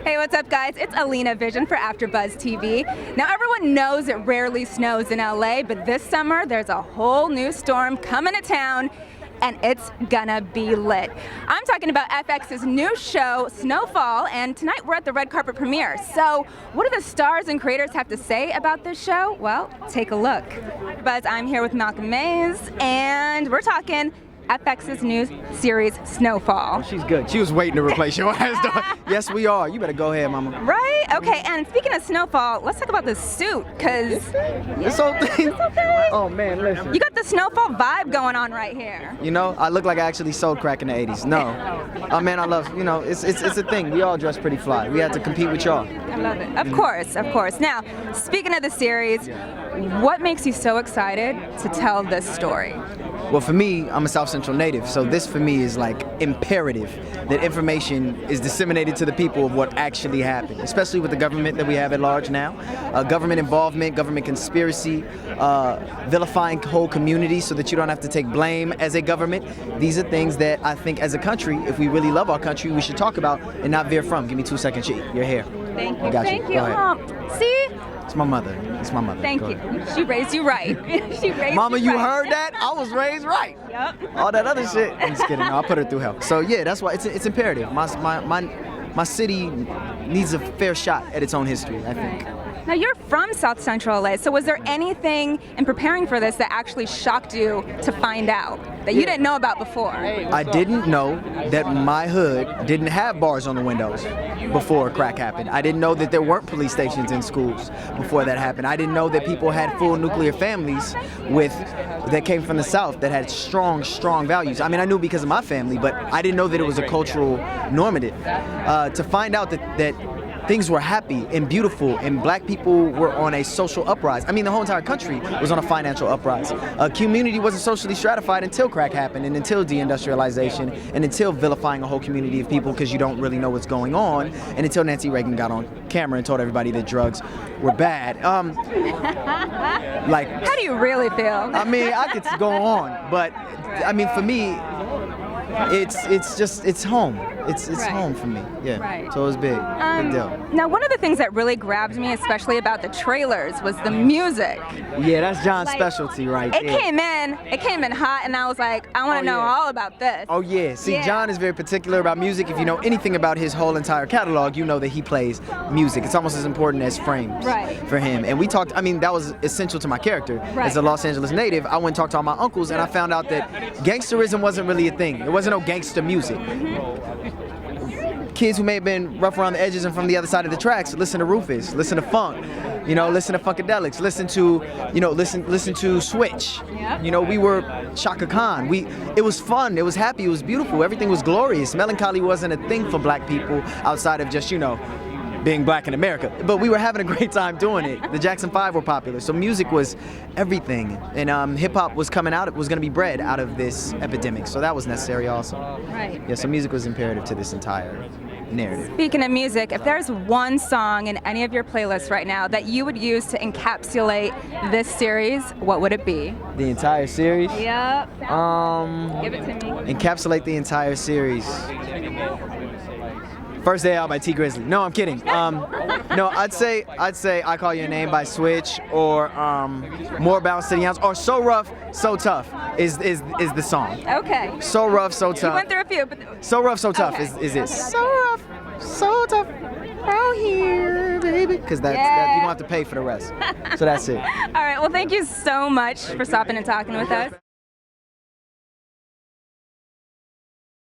Hey, what's up, guys? It's Alina Vission for AfterBuzz TV. Now, everyone knows it rarely snows in LA, but this summer there's a whole new storm coming to town, and it's gonna be lit. I'm talking about FX's new show, Snowfall, and tonight we're at the red carpet premiere. So, what do the stars and creators have to say about this show? Well, take a look. Buzz, I'm here with Malcolm Mays, and we're talking FX's new series, Snowfall. Oh, she's good. She was waiting to replace your ass. Yes, we are. You better go ahead, mama. Right? Okay, and speaking of Snowfall, let's talk about this suit, because... This whole thing? Okay. Oh, man, listen. You got the Snowfall vibe going on right here. You know, I look like I actually sold crack in the 80s. No. Oh, man, I love, you know, it's a thing. We all dress pretty fly. We had to compete with y'all. I love it. Of course, of course. Now, speaking of the series, what makes you so excited to tell this story? Well, for me, I'm a South Central native, so this for me is like imperative that information is disseminated to the people of what actually happened, especially with the government that we have at large now. Government involvement, government conspiracy, vilifying whole communities so that you don't have to take blame as a government. These are things that I think as a country, if we really love our country, we should talk about and not veer from. Give me 2 seconds, you're here. Thank you. I got Thank you. you. Go ahead. See? It's my mother. It's my mother. Thank you. She raised you right. She raised Mama, you right. heard that? I was raised right. Yep. All that other shit. I'm just kidding. No, I'll put her through hell. So yeah, that's why it's imperative. My city needs a fair shot at its own history, I think. Right. Now, you're from South Central LA, so was there anything in preparing for this that actually shocked you to find out that you didn't know about before? I didn't know that my hood didn't have bars on the windows before crack happened. I didn't know that there weren't police stations in schools before that happened. I didn't know that people had full nuclear families that came from the South that had strong values. I mean, I knew because of my family, but I didn't know that it was a cultural normative. To find out that things were happy and beautiful and black people were on a social uprise. I mean, the whole entire country was on a financial uprise. Community wasn't socially stratified until crack happened and until deindustrialization and until vilifying a whole community of people because you don't really know what's going on and until Nancy Reagan got on camera and told everybody that drugs were bad. Like, how do you really feel? I mean, I could go on, but I mean, for me, it's home. It's right. home for me. Yeah. Right. So it was big deal. Now, one of the things that really grabbed me, especially about the trailers, was the music. Yeah, that's John's specialty right there. It came in hot, and I was like, I want to know all about this. Oh yeah. See, John is very particular about music. If you know anything about his whole entire catalog, you know that he plays music. It's almost as important as frames for him. And we talked, I mean, that was essential to my character. As a Los Angeles native, I went and talked to all my uncles, and I found out that gangsterism wasn't really a thing. It wasn't no gangster music. Kids who may have been rough around the edges and from the other side of the tracks, listen to Rufus, listen to funk, you know, listen to Funkadelics, listen to Switch. Yep. You know, we were Shaka Khan. It was fun, it was happy, it was beautiful, everything was glorious. Melancholy wasn't a thing for black people outside of just, you know, being black in America. But we were having a great time doing it. The Jackson 5 were popular, so music was everything. And hip-hop was coming out, it was gonna be bred out of this epidemic, so that was necessary also. Right. Yeah, so music was imperative to this entire narrative. Speaking of music, if there's one song in any of your playlists right now that you would use to encapsulate this series, what would it be? The entire series? Yep. Give it to me. Encapsulate the entire series. First Day Out by T Grizzly. No, I'm kidding. No, I'd say I Call Your Name by Switch, or More Bounce to the Ounce, or So Rough, So Tough is the song. Okay. So Rough, So Tough. You went through a few, but So Rough, So Tough is it. So rough, so tough, out here, baby. Because that you don't have to pay for the rest. So that's it. All right, well, thank you so much for stopping and talking with us.